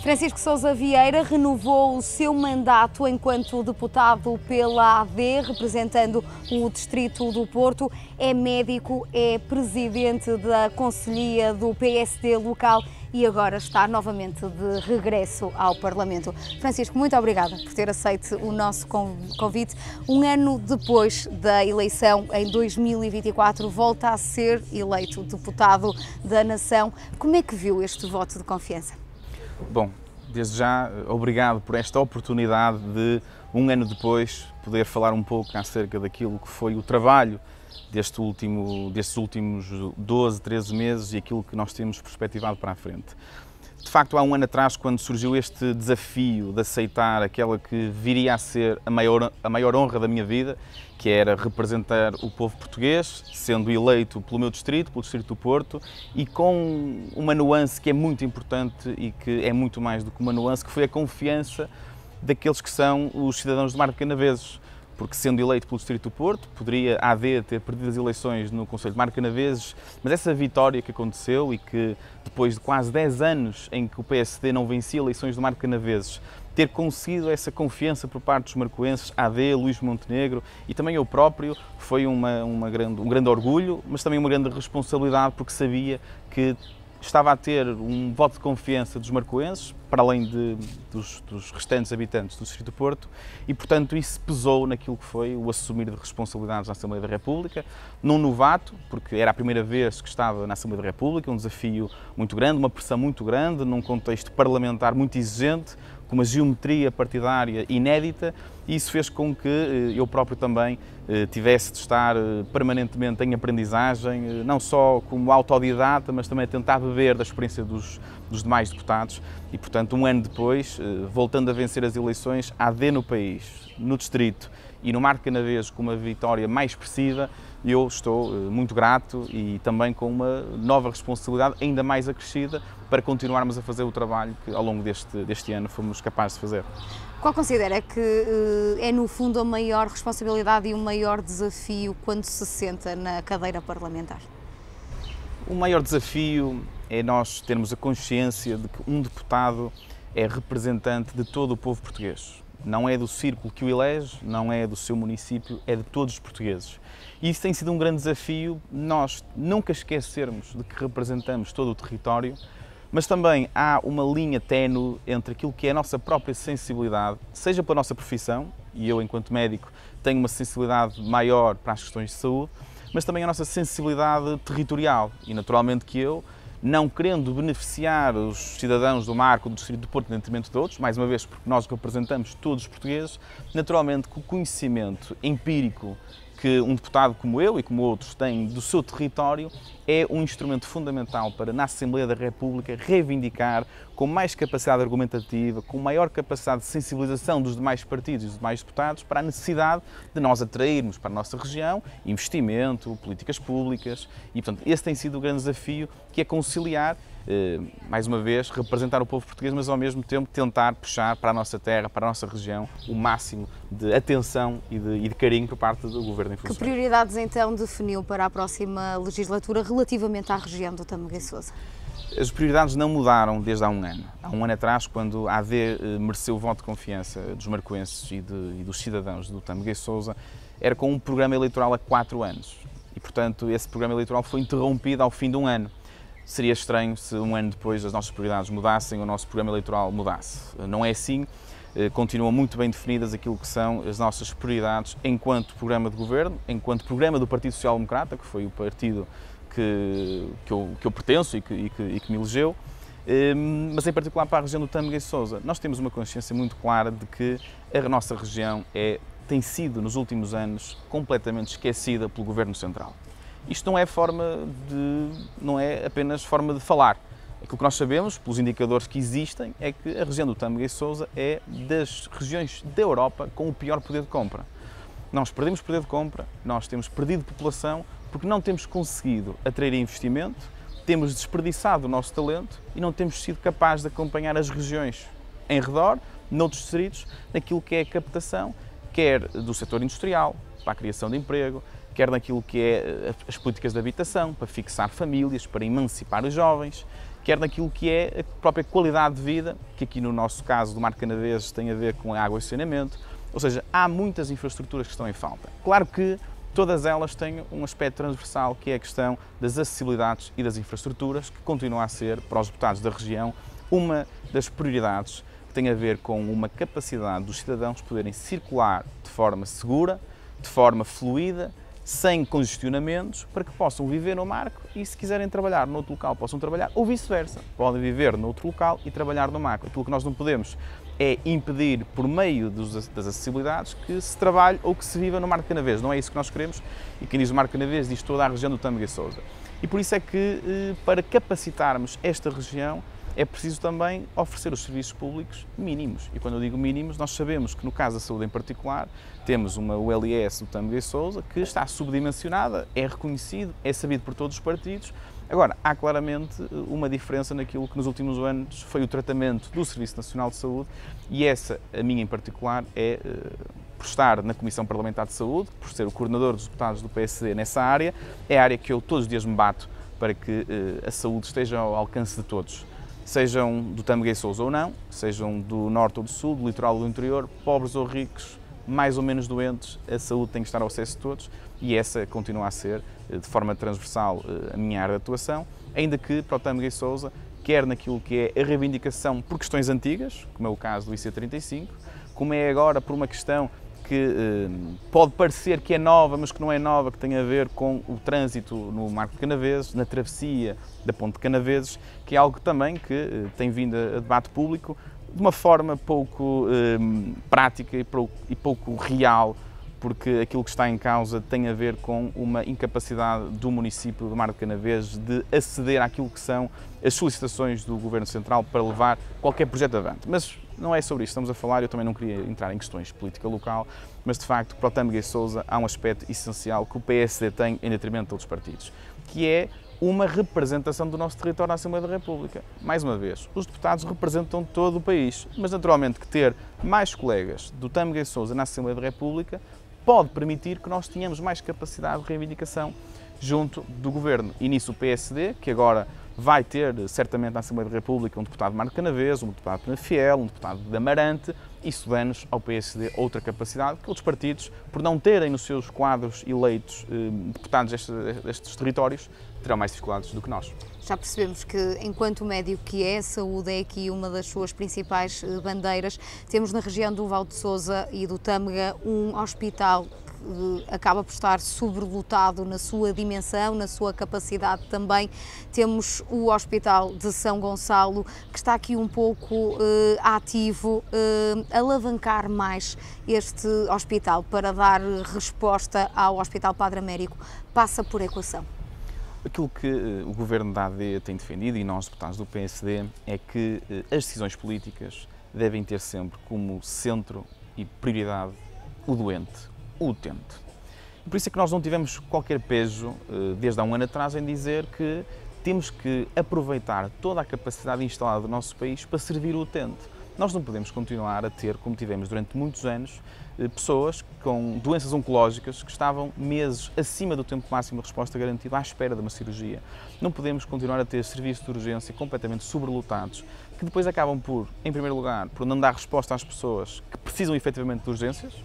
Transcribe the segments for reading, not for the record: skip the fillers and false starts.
Francisco Sousa Vieira renovou o seu mandato enquanto deputado pela AD, representando o Distrito do Porto. É médico, é presidente da Conselhia do PSD local e agora está novamente de regresso ao Parlamento. Francisco, muito obrigada por ter aceito o nosso convite. Um ano depois da eleição, em 2024, volta a ser eleito deputado da Nação. Como é que viu este voto de confiança? Bom, desde já, obrigado por esta oportunidade de, um ano depois, poder falar um pouco acerca daquilo que foi o trabalho destes últimos 12, 13 meses e aquilo que nós temos perspectivado para a frente. De facto, há um ano atrás, quando surgiu este desafio de aceitar aquela que viria a ser a maior honra da minha vida, que era representar o povo português, sendo eleito pelo meu distrito, pelo Distrito do Porto, e com uma nuance que é muito importante e que é muito mais do que uma nuance, que foi a confiança daqueles que são os cidadãos de Mar de Canaveses. Porque, sendo eleito pelo Distrito do Porto, poderia a AD ter perdido as eleições no Conselho de Mar de Canaveses, mas essa vitória que aconteceu e que, depois de quase 10 anos em que o PSD não vencia eleições do Mar de Canaveses, ter conseguido essa confiança por parte dos marcoenses, AD, Luís Montenegro e também eu próprio, foi um grande orgulho, mas também uma grande responsabilidade, porque sabia que estava a ter um voto de confiança dos marcoenses, para além dos restantes habitantes do Distrito do Porto, e, portanto, isso pesou naquilo que foi o assumir de responsabilidades na Assembleia da República, num novato, porque era a primeira vez que estava na Assembleia da República, um desafio muito grande, uma pressão muito grande, num contexto parlamentar muito exigente, com uma geometria partidária inédita, e isso fez com que eu próprio também tivesse de estar permanentemente em aprendizagem, não só como autodidata, mas também a tentar beber da experiência dos demais deputados. E, portanto, um ano depois, voltando a vencer as eleições, a AD no país, no distrito e no Mar de Canaveses com uma vitória mais expressiva, eu estou muito grato e também com uma nova responsabilidade ainda mais acrescida para continuarmos a fazer o trabalho que ao longo deste ano fomos capazes de fazer. Qual considera que é, no fundo, a maior responsabilidade e o maior desafio quando se senta na cadeira parlamentar? O maior desafio é nós termos a consciência de que um deputado é representante de todo o povo português. Não é do círculo que o elege, não é do seu município, é de todos os portugueses. E isso tem sido um grande desafio, nós nunca esquecermos de que representamos todo o território, mas também há uma linha ténue entre aquilo que é a nossa própria sensibilidade, seja pela nossa profissão, e eu, enquanto médico, tenho uma sensibilidade maior para as questões de saúde, mas também a nossa sensibilidade territorial. E, naturalmente, que eu, não querendo beneficiar os cidadãos do Marco, do Distrito do Porto, em detrimento de outros, mais uma vez porque nós representamos todos os portugueses, naturalmente que o conhecimento empírico que um deputado como eu e como outros têm do seu território é um instrumento fundamental para, na Assembleia da República, reivindicar com mais capacidade argumentativa, com maior capacidade de sensibilização dos demais partidos e dos demais deputados para a necessidade de nós atrairmos para a nossa região investimento, políticas públicas e, portanto, esse tem sido o grande desafio, que é conciliar, mais uma vez, representar o povo português, mas ao mesmo tempo tentar puxar para a nossa terra, para a nossa região, o máximo de atenção e de carinho por parte do Governo em funções. Que prioridades então definiu para a próxima legislatura relativamente à região do Tâmega e Sousa? As prioridades não mudaram desde há um ano. Há um ano atrás, quando a AD mereceu o voto de confiança dos marcoenses e dos cidadãos do Tâmega e Sousa, era com um programa eleitoral a 4 anos. E, portanto, esse programa eleitoral foi interrompido ao fim de um ano. Seria estranho se um ano depois as nossas prioridades mudassem ou o nosso programa eleitoral mudasse. Não é assim, continuam muito bem definidas aquilo que são as nossas prioridades enquanto programa de governo, enquanto programa do Partido Social Democrata, que foi o partido que eu pertenço e que me elegeu, mas em particular para a região do Tâmega e Sousa. Nós temos uma consciência muito clara de que a nossa região tem sido, nos últimos anos, completamente esquecida pelo Governo Central. Isto não é apenas forma de falar. Aquilo que nós sabemos, pelos indicadores que existem, é que a região do Tâmega e Sousa é das regiões da Europa com o pior poder de compra. Nós perdemos poder de compra, nós temos perdido população, porque não temos conseguido atrair investimento, temos desperdiçado o nosso talento e não temos sido capazes de acompanhar as regiões em redor, noutros distritos, naquilo que é a captação, quer do setor industrial, para a criação de emprego, quer naquilo que é as políticas de habitação, para fixar famílias, para emancipar os jovens. quer naquilo que é a própria qualidade de vida, que aqui no nosso caso do Mar de Canaveses tem a ver com a água e saneamento, ou seja, há muitas infraestruturas que estão em falta. Claro que todas elas têm um aspecto transversal, que é a questão das acessibilidades e das infraestruturas, que continua a ser, para os deputados da região, uma das prioridades que tem a ver com uma capacidade dos cidadãos poderem circular de forma segura, de forma fluida, sem congestionamentos, para que possam viver no Marco e, se quiserem trabalhar noutro local, possam trabalhar, ou vice-versa, podem viver noutro local e trabalhar no Marco. Aquilo que nós não podemos é impedir, por meio das acessibilidades, que se trabalhe ou que se viva no Mar de Canaveses. Não é isso que nós queremos, e quem diz o Mar de Canaveses diz toda a região do Tâmega e Sousa. E por isso é que, para capacitarmos esta região, é preciso também oferecer os serviços públicos mínimos. E quando eu digo mínimos, nós sabemos que no caso da saúde em particular, temos uma ULS do Tâmega e Sousa que está subdimensionada, é reconhecido, é sabido por todos os partidos. Agora, há claramente uma diferença naquilo que nos últimos anos foi o tratamento do Serviço Nacional de Saúde, e essa, a minha em particular, é por estar na Comissão Parlamentar de Saúde, por ser o coordenador dos deputados do PSD nessa área, é a área que eu todos os dias me bato para que a saúde esteja ao alcance de todos. Sejam do Tâmega e Sousa ou não, sejam do norte ou do sul, do litoral ou do interior, pobres ou ricos, mais ou menos doentes, a saúde tem que estar ao acesso de todos, e essa continua a ser, de forma transversal, a minha área de atuação, ainda que para o Tâmega e Sousa, quer naquilo que é a reivindicação por questões antigas, como é o caso do IC35, como é agora por uma questão que pode parecer que é nova, mas que não é nova, que tem a ver com o trânsito no Marco de Canaveses, na travessia da Ponte de Canaveses, que é algo também que tem vindo a debate público de uma forma pouco prática e pouco real, porque aquilo que está em causa tem a ver com uma incapacidade do município do Mar de Canaveses de aceder àquilo que são as solicitações do Governo Central para levar qualquer projeto avante. Mas não é sobre isto que estamos a falar, eu também não queria entrar em questões de política local, mas de facto para o Tâmega e Sousa há um aspecto essencial que o PSD tem em detrimento de outros partidos, que é uma representação do nosso território na Assembleia da República. Mais uma vez, os deputados representam todo o país, mas naturalmente que ter mais colegas do Tâmega e Sousa na Assembleia da República pode permitir que nós tenhamos mais capacidade de reivindicação junto do Governo. E nisso o PSD, que agora vai ter certamente na Assembleia da República um deputado de Mar de Canaveses, um deputado de Penafiel, um deputado de Amarante, isso dá-nos ao PSD outra capacidade que outros partidos, por não terem nos seus quadros eleitos deputados destes territórios, terão mais dificuldades do que nós. Já percebemos que, enquanto médico que é, a saúde é aqui uma das suas principais bandeiras. Temos na região do Val de Sousa e do Tâmega um hospital que acaba por estar sobrelotado na sua dimensão, na sua capacidade também. Temos o Hospital de São Gonçalo, que está aqui um pouco ativo, alavancar mais este hospital para dar resposta ao Hospital Padre Américo, passa por equação. Aquilo que o Governo da AD tem defendido, e nós, deputados do PSD, é que as decisões políticas devem ter sempre como centro e prioridade o doente, o utente. E por isso é que nós não tivemos qualquer peso, desde há um ano atrás, em dizer que temos que aproveitar toda a capacidade instalada do nosso país para servir o utente. Nós não podemos continuar a ter, como tivemos durante muitos anos, pessoas com doenças oncológicas que estavam meses acima do tempo máximo de resposta garantido à espera de uma cirurgia. Não podemos continuar a ter serviços de urgência completamente sobrelotados, que depois acabam por, em primeiro lugar, por não dar resposta às pessoas que precisam efetivamente de urgências,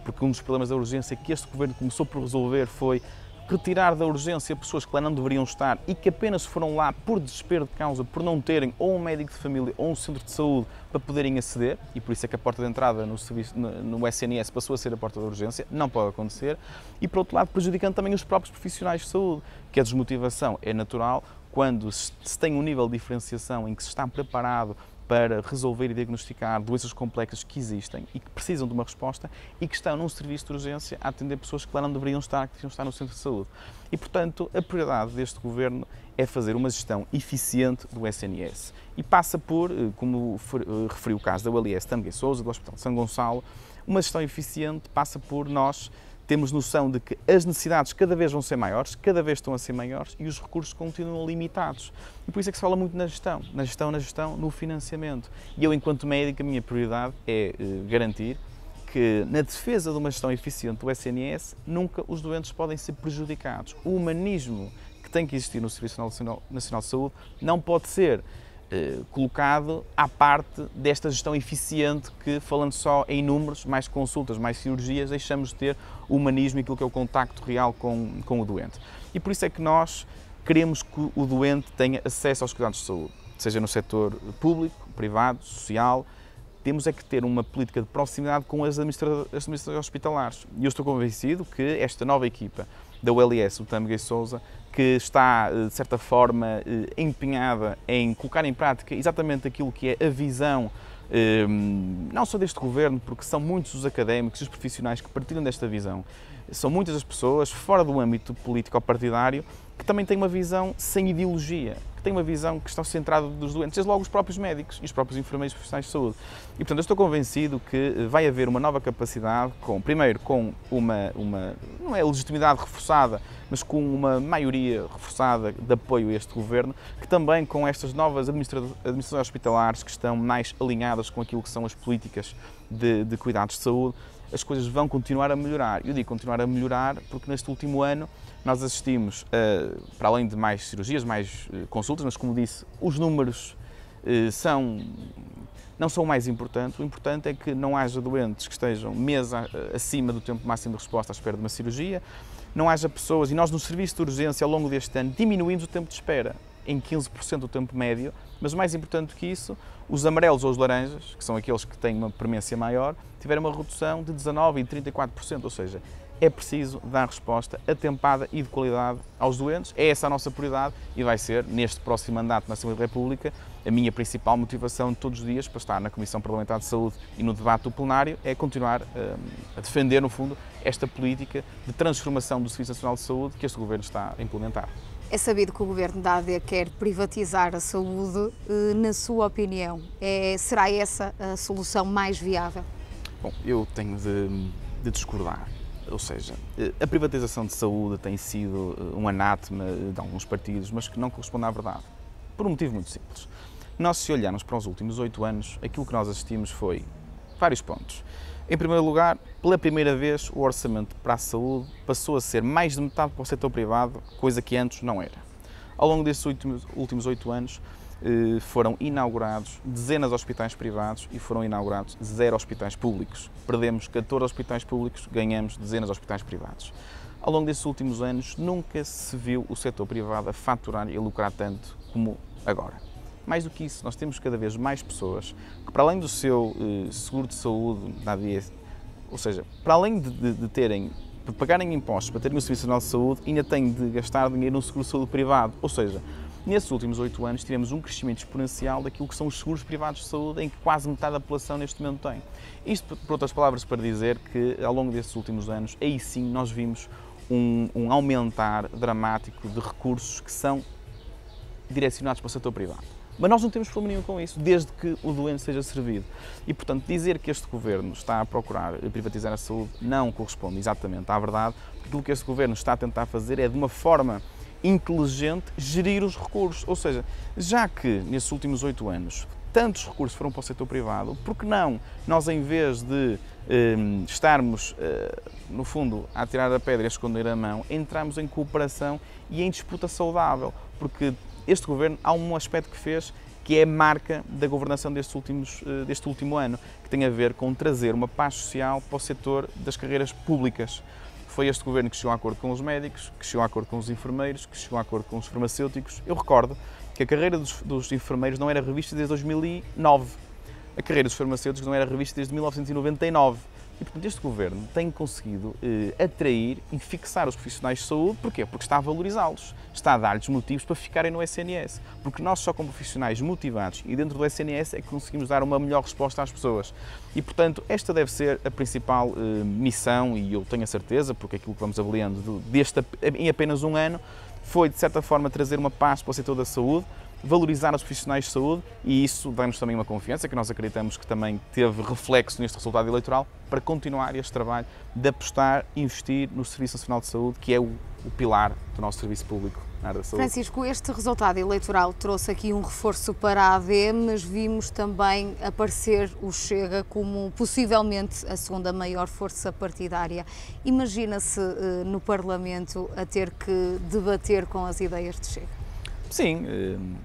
porque um dos problemas da urgência que este Governo começou por resolver foi retirar da urgência pessoas que lá não deveriam estar e que apenas foram lá por desespero de causa, por não terem ou um médico de família ou um centro de saúde para poderem aceder, e por isso é que a porta de entrada no SNS passou a ser a porta da urgência. Não pode acontecer. E, por outro lado, prejudicando também os próprios profissionais de saúde, que a desmotivação é natural quando se tem um nível de diferenciação em que se está preparado para resolver e diagnosticar doenças complexas que existem e que precisam de uma resposta e que estão num serviço de urgência a atender pessoas que lá não deveriam estar, que deviam estar no centro de saúde. E, portanto, a prioridade deste Governo é fazer uma gestão eficiente do SNS. E passa por, como referiu o caso da ULS Tâmega e Sousa, do Hospital de São Gonçalo, uma gestão eficiente passa por nós temos noção de que as necessidades cada vez vão ser maiores, cada vez estão a ser maiores e os recursos continuam limitados. E por isso é que se fala muito na gestão, no financiamento. E eu, enquanto médico, a minha prioridade é garantir que, na defesa de uma gestão eficiente do SNS, nunca os doentes podem ser prejudicados. O humanismo que tem que existir no Serviço Nacional de Saúde não pode ser colocado à parte desta gestão eficiente que, falando só em números, mais consultas, mais cirurgias, deixamos de ter o humanismo e aquilo que é o contacto real com o doente. E por isso é que nós queremos que o doente tenha acesso aos cuidados de saúde, seja no setor público, privado, social. Temos é que ter uma política de proximidade com as administrações hospitalares. E eu estou convencido que esta nova equipa da ULS, o Tâmega e Sousa, que está, de certa forma, empenhada em colocar em prática exatamente aquilo que é a visão, não só deste governo, porque são muitos os académicos e os profissionais que partilham desta visão, são muitas as pessoas fora do âmbito político ou partidário que também têm uma visão sem ideologia, que têm uma visão que está centrada dos doentes, desde logo os próprios médicos e os próprios enfermeiros profissionais de saúde. E, portanto, eu estou convencido que vai haver uma nova capacidade, primeiro com uma não é legitimidade reforçada, mas com uma maioria reforçada de apoio a este governo, que também com estas novas administrações hospitalares que estão mais alinhadas com aquilo que são as políticas de cuidados de saúde, as coisas vão continuar a melhorar. Eu digo continuar a melhorar porque neste último ano nós assistimos, para além de mais cirurgias, mais consultas, mas como disse, os números não são o mais importante. O importante é que não haja doentes que estejam meses acima do tempo máximo de resposta à espera de uma cirurgia, não haja pessoas, e nós no serviço de urgência ao longo deste ano diminuímos o tempo de espera em 15% do tempo médio, mas mais importante do que isso, os amarelos ou os laranjas, que são aqueles que têm uma premência maior, tiveram uma redução de 19% e 34%, ou seja, é preciso dar resposta atempada e de qualidade aos doentes. É essa a nossa prioridade e vai ser, neste próximo mandato na Assembleia da República, a minha principal motivação de todos os dias para estar na Comissão Parlamentar de Saúde e no debate do plenário é continuar a defender, no fundo, esta política de transformação do Serviço Nacional de Saúde que este Governo está a implementar. É sabido que o Governo da AD quer privatizar a saúde. Na sua opinião, será essa a solução mais viável? Bom, eu tenho de discordar. Ou seja, a privatização de saúde tem sido um anátema de alguns partidos, mas que não corresponde à verdade. Por um motivo muito simples. Nós, se olharmos para os últimos 8 anos, aquilo que nós assistimos foi vários pontos. Em primeiro lugar, pela primeira vez, o orçamento para a saúde passou a ser mais de metade para o setor privado, coisa que antes não era. Ao longo destes últimos 8 anos, foram inaugurados dezenas de hospitais privados e foram inaugurados 0 hospitais públicos. Perdemos 14 hospitais públicos, ganhamos dezenas de hospitais privados. Ao longo destes últimos anos, nunca se viu o setor privado a faturar e a lucrar tanto como agora. Mais do que isso, nós temos cada vez mais pessoas que, para além do seu seguro de saúde da AD, ou seja, para além de pagarem impostos para terem um Serviço Nacional de Saúde, ainda têm de gastar dinheiro num seguro de saúde privado. Ou seja, nesses últimos 8 anos tivemos um crescimento exponencial daquilo que são os seguros privados de saúde, em que quase metade da população neste momento tem. Isto, por outras palavras, para dizer que ao longo destes últimos anos, aí sim nós vimos um aumentar dramático de recursos que são direcionados para o setor privado. Mas nós não temos problema nenhum com isso, desde que o doente seja servido. E, portanto, dizer que este Governo está a procurar privatizar a saúde não corresponde exatamente à verdade, porque aquilo que este Governo está a tentar fazer é, de uma forma inteligente, gerir os recursos. Ou seja, já que nesses últimos 8 anos tantos recursos foram para o setor privado, por que não nós, em vez de estarmos, no fundo, a tirar a pedra e a esconder a mão, entramos em cooperação e em disputa saudável? Porque este Governo, há um aspecto que fez que é a marca da governação deste último ano, que tem a ver com trazer uma paz social para o setor das carreiras públicas. Foi este Governo que chegou a acordo com os médicos, que chegou a acordo com os enfermeiros, que chegou a acordo com os farmacêuticos. Eu recordo que a carreira dos enfermeiros não era revista desde 2009. A carreira dos farmacêuticos não era revista desde 1999. E, portanto, este Governo tem conseguido atrair e fixar os profissionais de saúde. Porquê? Porque está a valorizá-los, está a dar-lhes motivos para ficarem no SNS. Porque nós, só como profissionais motivados e dentro do SNS, é que conseguimos dar uma melhor resposta às pessoas. E, portanto, esta deve ser a principal missão, e eu tenho a certeza, porque aquilo que vamos avaliando em apenas um ano, foi, de certa forma, trazer uma paz para o setor da saúde, valorizar os profissionais de saúde, e isso dá-nos também uma confiança que nós acreditamos que também teve reflexo neste resultado eleitoral, para continuar este trabalho de apostar e investir no Serviço Nacional de Saúde, que é o pilar do nosso serviço público na área da saúde. Francisco, este resultado eleitoral trouxe aqui um reforço para a AD, mas vimos também aparecer o Chega como possivelmente a segunda maior força partidária. Imagina-se no Parlamento a ter que debater com as ideias de Chega? Sim,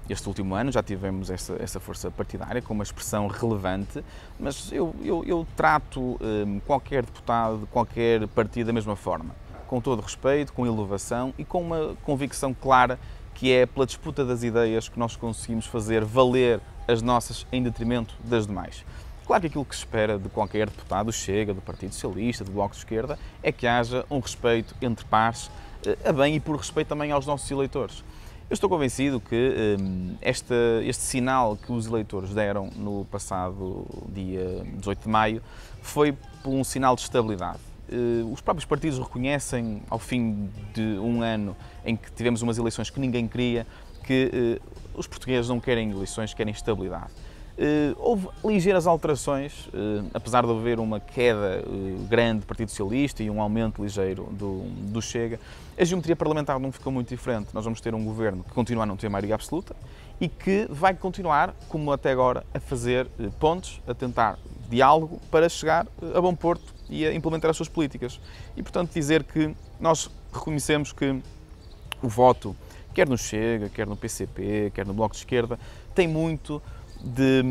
este último ano já tivemos essa força partidária com uma expressão relevante, mas eu trato qualquer deputado, qualquer partido da mesma forma, com todo respeito, com elevação e com uma convicção clara, que é pela disputa das ideias que nós conseguimos fazer valer as nossas em detrimento das demais. Claro que aquilo que se espera de qualquer deputado, do Chega, do Partido Socialista, do Bloco de Esquerda, é que haja um respeito entre pares, a bem e por respeito também aos nossos eleitores. Eu estou convencido que este sinal que os eleitores deram no passado dia 18 de maio foi por um sinal de estabilidade. Os próprios partidos reconhecem, ao fim de um ano em que tivemos umas eleições que ninguém queria, que os portugueses não querem eleições, querem estabilidade. Houve ligeiras alterações, apesar de haver uma queda grande do Partido Socialista e um aumento ligeiro do Chega, a geometria parlamentar não ficou muito diferente. Nós vamos ter um governo que continua a não ter maioria absoluta e que vai continuar, como até agora, a fazer pontes, a tentar diálogo para chegar a bom porto e a implementar as suas políticas. E, portanto, dizer que nós reconhecemos que o voto, quer no Chega, quer no PCP, quer no Bloco de Esquerda, tem muito de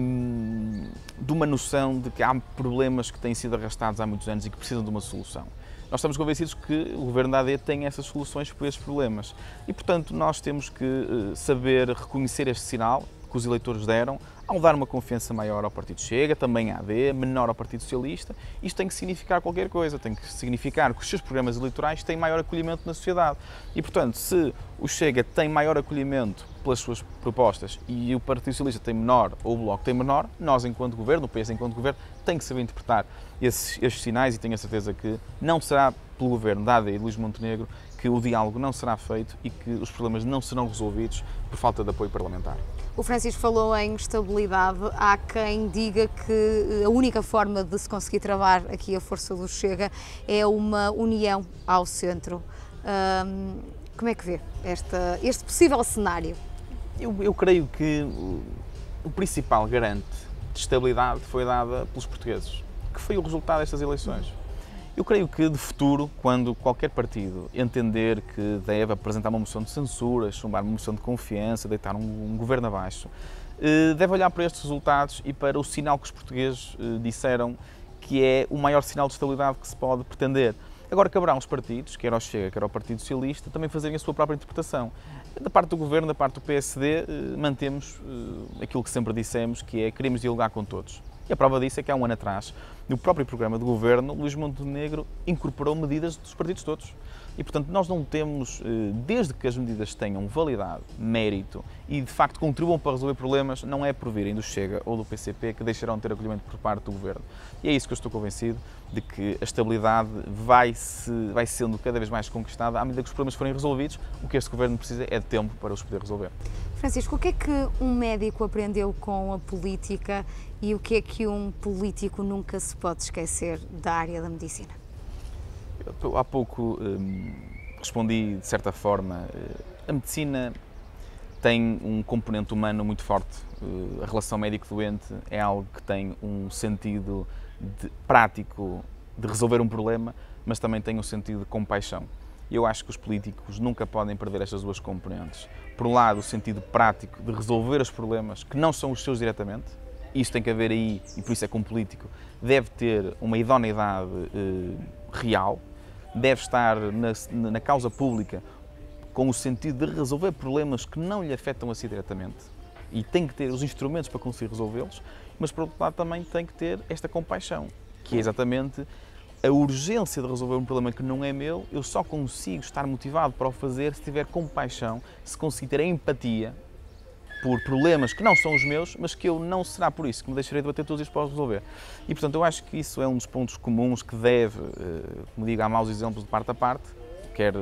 uma noção de que há problemas que têm sido arrastados há muitos anos e que precisam de uma solução. Nós estamos convencidos que o governo da AD tem essas soluções para esses problemas e, portanto, nós temos que saber reconhecer este sinal que os eleitores deram ao dar uma confiança maior ao Partido Chega, também à AD, menor ao Partido Socialista. Isto tem que significar qualquer coisa, tem que significar que os seus programas eleitorais têm maior acolhimento na sociedade. E, portanto, se o Chega tem maior acolhimento pelas suas propostas e o Partido Socialista tem menor ou o Bloco tem menor, nós, enquanto governo, o PS enquanto governo, tem que saber interpretar estes sinais, e tenho a certeza que não será pelo governo da AD e de Luís Montenegro que o diálogo não será feito e que os problemas não serão resolvidos por falta de apoio parlamentar. O Francisco falou em estabilidade. Há quem diga que a única forma de se conseguir travar aqui a força do Chega é uma união ao centro. Como é que vê este possível cenário? Eu creio que o principal garante de estabilidade foi dada pelos portugueses, que foi o resultado destas eleições. Eu creio que, de futuro, quando qualquer partido entender que deve apresentar uma moção de censura, chumbar uma moção de confiança, deitar um governo abaixo, deve olhar para estes resultados e para o sinal que os portugueses disseram que é o maior sinal de estabilidade que se pode pretender. Agora caberá aos partidos, quer ao Chega, quer ao Partido Socialista, também fazerem a sua própria interpretação. Da parte do Governo, da parte do PSD, mantemos aquilo que sempre dissemos, que é queremos dialogar com todos. E a prova disso é que há um ano atrás, no próprio programa de Governo, Luís Montenegro incorporou medidas dos partidos todos. E, portanto, nós não temos, desde que as medidas tenham validade, mérito e, de facto, contribuam para resolver problemas, não é por virem do Chega ou do PCP que deixarão de ter acolhimento por parte do Governo. E é isso que eu estou convencido, de que a estabilidade vai sendo cada vez mais conquistada à medida que os problemas forem resolvidos. O que este Governo precisa é de tempo para os poder resolver. Francisco, o que é que um médico aprendeu com a política e o que é que um político nunca se pode esquecer da área da medicina? Eu, há pouco respondi de certa forma. A medicina tem um componente humano muito forte. A relação médico-doente é algo que tem um sentido prático de resolver um problema, mas também tem um sentido de compaixão. Eu acho que os políticos nunca podem perder estas duas componentes. Por um lado, o sentido prático de resolver os problemas que não são os seus diretamente. Isso tem que haver aí, e por isso é que um político deve ter uma idoneidade real, deve estar na causa pública com o sentido de resolver problemas que não lhe afetam a si diretamente e tem que ter os instrumentos para conseguir resolvê-los, mas por outro lado também tem que ter esta compaixão, que é exatamente a urgência de resolver um problema que não é meu. Eu só consigo estar motivado para o fazer se tiver compaixão, se conseguir ter a empatia por problemas que não são os meus, mas que eu não será por isso que me deixarei de bater todos os dias para os resolver. E, portanto, eu acho que isso é um dos pontos comuns que deve, como digo, há maus exemplos de parte a parte, quer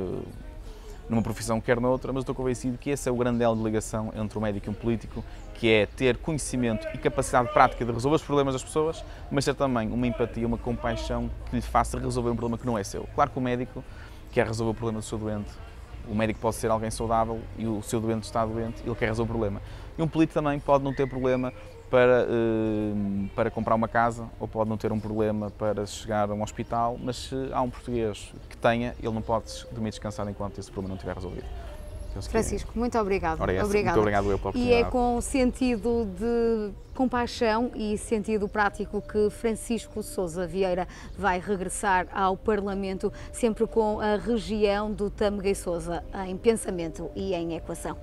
numa profissão, quer noutra, mas estou convencido que esse é o grande elo de ligação entre o médico e um político, que é ter conhecimento e capacidade prática de resolver os problemas das pessoas, mas ter também uma empatia, uma compaixão que lhe faça resolver um problema que não é seu. Claro que o médico quer resolver o problema do seu doente, o médico pode ser alguém saudável e o seu doente está doente e ele quer resolver o problema. E um político também pode não ter problema para comprar uma casa, ou pode não ter um problema para chegar a um hospital, mas se há um português que tenha, ele não pode dormir descansado enquanto esse problema não estiver resolvido. Francisco, muito obrigado. Muito obrigado eu pela oportunidade. E é com sentido de compaixão e sentido prático que Francisco Sousa Vieira vai regressar ao Parlamento, sempre com a região do Tâmega e Sousa em pensamento e em equação.